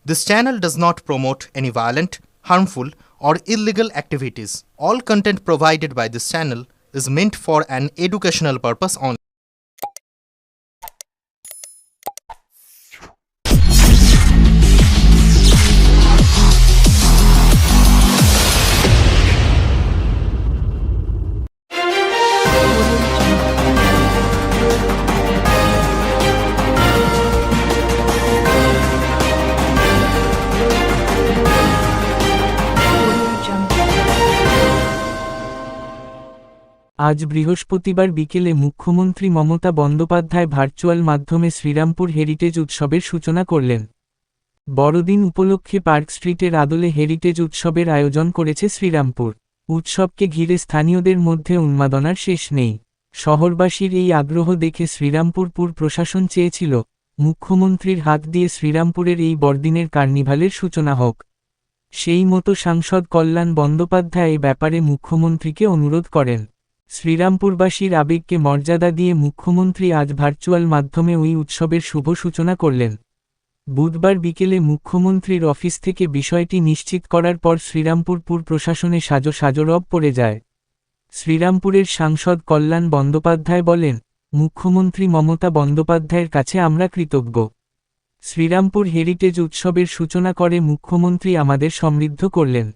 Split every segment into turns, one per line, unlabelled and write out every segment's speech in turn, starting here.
This channel does not promote any violent, harmful, or illegal activities. All content provided by this channel is meant for an educational purpose only.
আজ বৃহস্পতিবার বিকেলে মুখ্যমন্ত্রী Mamata Bandyopadhyay virtual মাধ্যমে Serampore heritage উৎসবের সূচনা করলেন। বড়দিন উপলক্ষে পার্ক স্ট্রিটের আদলে হেরিটেজ উৎসবের আয়োজন করেছে শ্রীরামপুর। উৎসবকে ঘিরে স্থানীয়দের মধ্যে উন্মাদনার শেষ নেই। শহরবাসীর এই আগ্রহ দেখে শ্রীরামপুর পুর প্রশাসন চেয়েছিল মুখ্যমন্ত্রীর হাত দিয়ে শ্রীরামপুরের এই বড়দিনের কার্নিভালের সূচনা হোক। সেই মতো সাংসদ কল্যাণ বন্দ্যোপাধ্যায় এ ব্যাপারে মুখ্যমন্ত্রীকে অনুরোধ করেন। শ্রীরামপুরবাসীর আবেগকে মর্যাদা দিয়ে মুখ্যমন্ত্রী আজ ভার্চুয়াল মাধ্যমে ওই উৎসবের শুভ সূচনা করলেন। বুধবার বিকেলে মুখ্যমন্ত্রীর অফিস থেকে বিষয়টি নিশ্চিত করার পর শ্রীরামপুর পুর প্রশাসনে সাজো রব পড়ে যায়। শ্রীরামপুরের সাংসদ কল্যাণ বন্দ্যোপাধ্যায় বলেন, মুখ্যমন্ত্রী মমতা বন্দ্যোপাধ্যায়ের কাছে আমরা কৃতজ্ঞ। শ্রীরামপুর হেরিটেজ উৎসবের সূচনা করে মুখ্যমন্ত্রী আমাদের সমৃদ্ধ করলেন।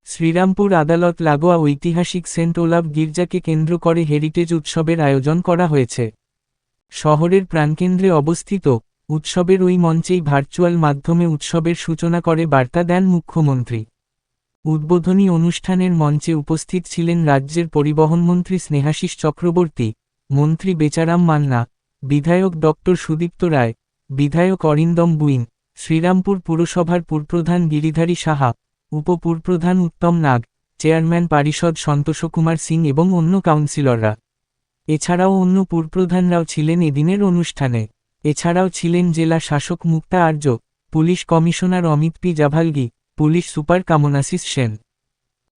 শ্রীরামপুর আদালত লাগোয়া ঐতিহাসিক সেন্ট ওলাভ গির্জাকে কেন্দ্র করে হেরিটেজ উৎসবের আয়োজন করা হয়েছে। শহরের প্রাণকেন্দ্রে অবস্থিত উৎসবের ওই মঞ্চেই ভার্চুয়াল মাধ্যমে উৎসবের সূচনা করে বার্তা দেন মুখ্যমন্ত্রী। উদ্বোধনী অনুষ্ঠানের মঞ্চে উপস্থিত ছিলেন রাজ্যের পরিবহনমন্ত্রী স্নেহাশিস চক্রবর্তী, মন্ত্রী বেচারাম মান্না, বিধায়ক ড সুদীপ্ত রায়, বিধায়ক অরিন্দম বুইন, শ্রীরামপুর পুরসভার পুরপ্রধান গিরিধারী সাহা, উপপুরপ্রধান উত্তম নাগ, চেয়ারম্যান পারিষদ সন্তোষকুমার সিং এবং অন্য কাউন্সিলররা। এছাড়াও অন্য পুরপ্রধানরাও ছিলেন এদিনের অনুষ্ঠানে। এছাড়াও ছিলেন জেলা শাসক Mukta Arya, police commissioner Amit P Javalgi, police super Kamnasish Sen.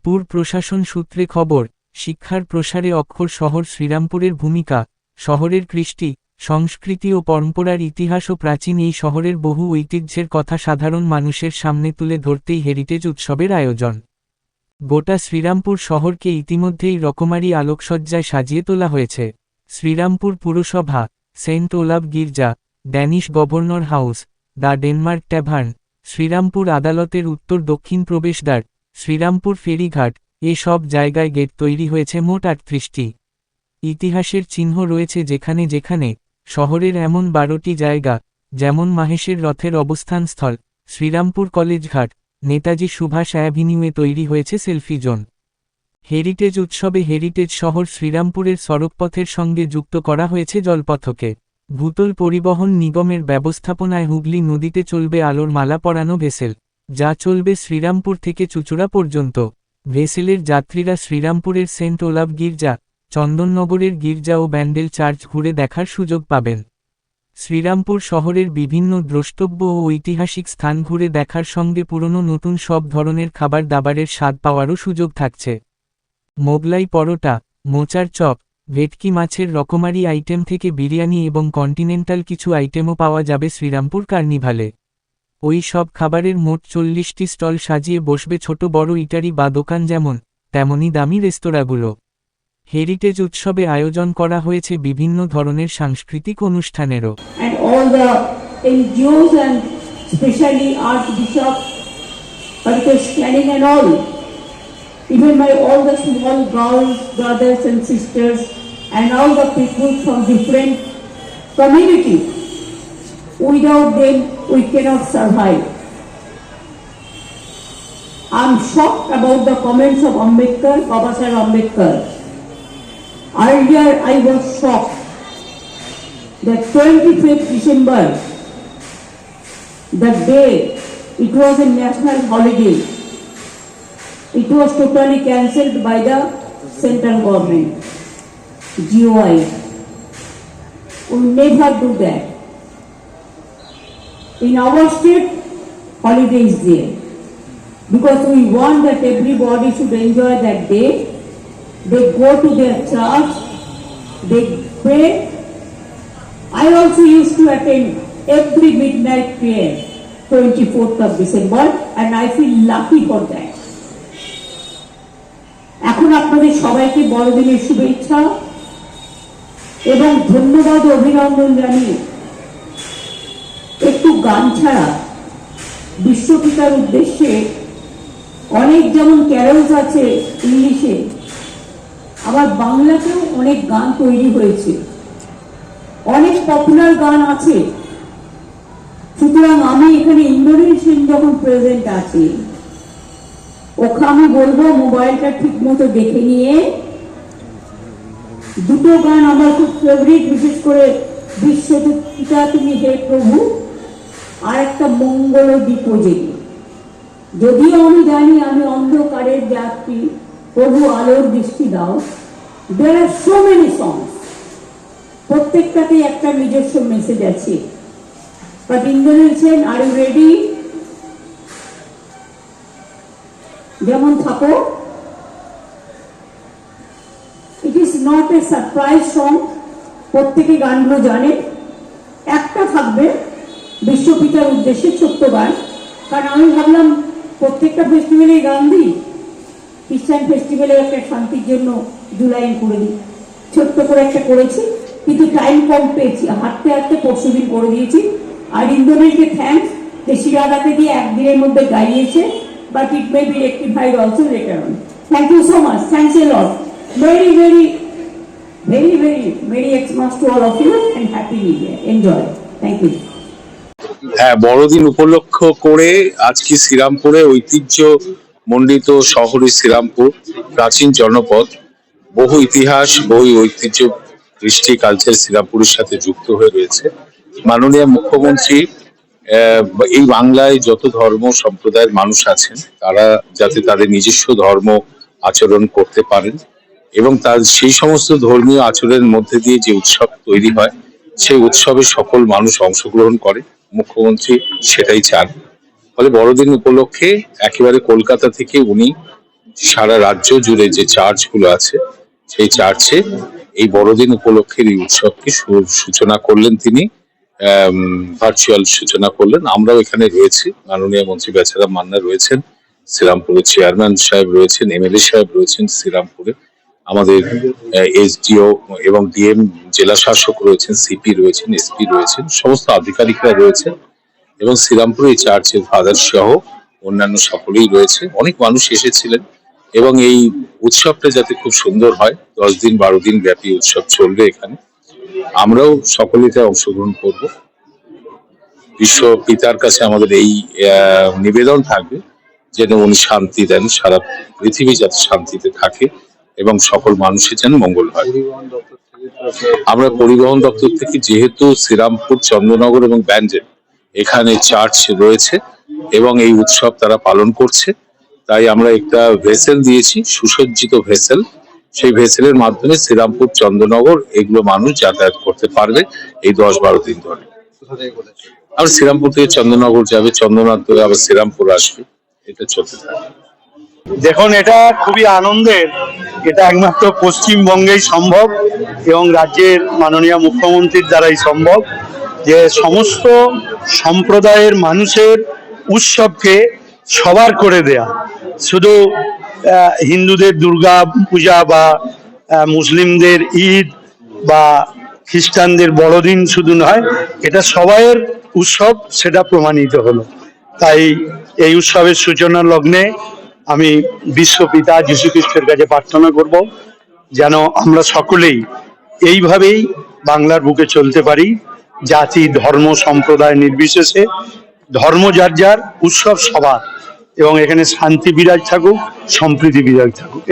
পুর প্রশাসন সূত্রে খবর, শিক্ষার প্রসারে অক্ষর শহর শ্রীরামপুরের ভূমিকা, শহরের কৃষ্টি, সংস্কৃতি ও পরম্পরার ইতিহাস ও প্রাচীন এই শহরের বহু ঐতিহ্যের কথা সাধারণ মানুষের সামনে তুলে ধরতেই হেরিটেজ উৎসবের আয়োজন। গোটা শ্রীরামপুর শহরকে ইতিমধ্যেই রকমারি আলোকসজ্জায় সাজিয়ে তোলা হয়েছে। শ্রীরামপুর পুরসভা, সেন্ট ওলাভ গির্জা, Danish governor house, the Denmark tavern, Serampore আদালতের উত্তর দক্ষিণ প্রবেশদ্বার, শ্রীরামপুর ফেরিঘাট এ সব জায়গায় গেট তৈরি হয়েছে মোট 38টি। ইতিহাসের চিহ্ন রয়েছে যেখানে যেখানে। শহরের এমন 12টি জায়গা, যেমন মাহেশের রথের অবস্থানস্থল, শ্রীরামপুর কলেজঘাট, নেতাজি সুভাষ অ্যাভিনিউয়ে তৈরি হয়েছে সেলফি জোন। হেরিটেজ উৎসবে হেরিটেজ শহর শ্রীরামপুরের সড়কপথের সঙ্গে যুক্ত করা হয়েছে জলপথকে। ভূতল পরিবহন নিগমের ব্যবস্থাপনায় হুগলি নদীতে চলবে আলোর মালা পরানো ভেসেল, যা চলবে শ্রীরামপুর থেকে চুঁচুড়া পর্যন্ত। ভেসেলের যাত্রীরা শ্রীরামপুরের সেন্ট ওলাভ গির্জা, চন্দননগরের গির্জা ও ব্যান্ডেল চার্চ ঘুরে দেখার সুযোগ পাবেন। শ্রীরামপুর শহরের বিভিন্ন দ্রষ্টব্য ও ঐতিহাসিক স্থান ঘুরে দেখার সঙ্গে পুরনো নতুন সব ধরনের খাবার দাবারের স্বাদ পাওয়ারও সুযোগ থাকছে। মোগলাই পরোটা, মোচার চপ, ভেটকি মাছের রকমারি আইটেম থেকে বিরিয়ানি এবং কন্টিনেন্টাল কিছু আইটেমও পাওয়া যাবে শ্রীরামপুর কার্নিভালে। ওই সব খাবারের মোট 40টি স্টল সাজিয়ে বসবে ছোট বড় ইটারি বা দোকান, যেমন তেমনি দামি রেস্তোরাঁগুলো। হেরিটেজ উৎসবে আয়োজন করা হয়েছে বিভিন্ন ধরনের সাংস্কৃতিক অনুষ্ঠানেরও।
And all the NGOs and especially Archbishop Parikesh Canning and all, even by all the small girls, brothers and sisters and all the people from different communities. Without them we cannot survive. I'm shocked about the comments of Ambedkar, Baba Saheb Ambedkar. Earlier I was shocked that 25th December, the day it was a national holiday, it was totally cancelled by the central government, GOI. We never do that. In our state, holiday is there because we want that everybody should enjoy that day. They go to their church, they pray. I also used to attend every midnight prayer 24th of December, and I feel lucky for that. এখন আপনাদের সবাইকে বড়দিনের শুভেচ্ছা এবং ধন্যবাদ ও অভিনন্দন জানিয়ে একটু গান ছাড়া বিশ্বপিতার উদ্দেশ্যে অনেক যেমন ক্যারলস আছে ইংলিশে, আবার বাংলাতেও অনেক গান তৈরি হয়েছে, অনেক পপুলার গান আছে। সুতরাং আমি এখানে ইন্দোনেশিয়ান যখন প্রেজেন্ট আছি, ওখানে আমি বলবো মোবাইলটা ঠিক মতো দেখে নিয়ে দুটো গান আমার খুব ফেভারিট, বিশেষ করে বিশ্বপিতা তুমি হে প্রভু, আর একটা মঙ্গল দ্বীপজে। যদিও আমি জানি আমি অন্ধকারের যাত্রী, প্রভু আলোর দৃষ্টি দাও, there are so many songs, প্রত্যেকটাতে একটা নিজস্ব মেসেজ আছে। বাট ইন্দোনেশিয়ান, আর ইউ রেডি? যেমন থাকো, it is not a surprise song, প্রত্যেকে গানগুলো জানে। একটা থাকবে বিশ্বপিতার উদ্দেশ্যে ছোট্ট গান, কারণ আমি ভাবলাম প্রত্যেকটা ফেস্টিভ্যালে গান দিই, খ্রিস্টান ফেস্টিভ্যালে একটা শান্তির জন্য জুলাই করে দিই, ছোট্ট করে একটা করেছি, কিন্তু টাইম কম পেয়েছি, হাঁটতে হাঁটতে পরশুদিন করে দিয়েছি। আর ইন্দোনেশিয়াকে থ্যাঙ্কস যে শিরাদাকে দিয়ে একদিনের মধ্যে গাইয়েছে, but it may be rectified also later on. Thank you so much, thanks a lot, very very very very merry Christmas to all of you and happy new year, enjoy, thank you.
হ্যাঁ, বড়দিন উপলক্ষ করে আজকে শ্রীরামপুরে ঐতিহ্য মণ্ডিত শহরে শ্রীরামপুর, প্রাচীন জনপদ, বহু ইতিহাস, বহু ঐতিহ্য, কৃষ্টি, কালচার শ্রীরামপুরের সাথে যুক্ত হয়ে রয়েছে। মাননীয় মুখ্যমন্ত্রী এই বাংলায় যত ধর্ম সম্প্রদায়ের মানুষ আছেন, তারা যাতে তাদের নিজস্ব ধর্ম আচরণ করতে পারেন এবং তার সেই সমস্ত ধর্মীয় আচরণের মধ্যে দিয়ে যে উৎসব তৈরি হয়, সেই উৎসবে সকল মানুষ অংশগ্রহণ করে, মুখ্যমন্ত্রী সেটাই চান। ফলে বড়দিন উপলক্ষে একেবারে কলকাতা থেকে উনি সারা রাজ্য জুড়ে যে চার্চগুলো আছে, সেই চার্চে এই বড়দিন উপলক্ষের এই উৎসবকে সূচনা করলেন তিনি, ভার্চুয়াল সূচনা করলেন। আমরাও এখানে রয়েছি, মাননীয় মন্ত্রী বেচারাম মান্না রয়েছেন, শ্রীরামপুরের চেয়ারম্যান সাহেব রয়েছেন, এমএলএ সাহেব রয়েছেন শ্রীরামপুরে, আমাদের এসডিও এবং ডিএম জেলা শাসক রয়েছেন, সিপি রয়েছেন, এসপি রয়েছেন, সমস্ত আধিকারিকরা রয়েছেন এবং শ্রীরামপুরে এই চার্চের ফাদার সহ অন্যান্য সকলেই রয়েছে। অনেক মানুষ এসেছিলেন এবং এই উৎসবটা যাতে খুব সুন্দর হয়, 10 দিন 12 দিন ব্যাপী উৎসব চলবে এখানে, আমরাও সকলেতে অংশগ্রহণ করব। বিশ্ব পিতার কাছে আমাদের এই নিবেদন থাকবে যেন উনি শান্তি দেন, সারা পৃথিবী যাতে শান্তিতে থাকে এবং সকল মানুষের যেন মঙ্গল হয়। আমরা পরিবহন দপ্তর থেকে, যেহেতু শ্রীরামপুর, চন্দ্রনগর এবং ব্যান্ডেল এখানে চার্চ রয়েছে এবং এই উৎসব তারা পালন করছে, তাই আমরা একটা ভেসেল দিয়েছি, সুসজ্জিত ভেসেল। সেই ভেসেলের মাধ্যমে শ্রীরামপুর, চন্দ্রনগর এগুলো মানুষ যাতায়াত করতে পারবে এই 10-12 দিন ধরে। আর শ্রীরামপুর থেকে চন্দ্রনগর যাবে, চন্দ্রনাথ ধরে আবার শ্রীরামপুর আসবে, এটা চলতে থাকবে।
দেখুন, এটা খুবই আনন্দের, এটা একমাত্র পশ্চিমবঙ্গেই সম্ভব এবং রাজ্যের মাননীয় মুখ্যমন্ত্রীর দ্বারাই সম্ভব, যে সমস্ত সম্প্রদায়ের মানুষের উৎসবকে সবার করে দেয়া। শুধু হিন্দুদের দুর্গা পূজা বা মুসলিমদের ঈদ বা খ্রিস্টানদের বড়দিন শুধু নয়, এটা সবাইয়ের উৎসব, সেটা প্রমাণিত হলো। তাই এই উৎসবের সূচনা লগ্নে আমি বিশ্বপিতা যীশু খ্রিস্টের কাছে প্রার্থনা করব যেন আমরা সকলেই এইভাবেই বাংলার বুকে চলতে পারি, জাতি, ধর্ম, সম্প্রদায় নির্বিশেষে, ধর্ম যার যার, উৎসব সবার, এবং এখানে শান্তি বিরাজ থাকুক, সম্প্রীতি বিরাজ থাকুক।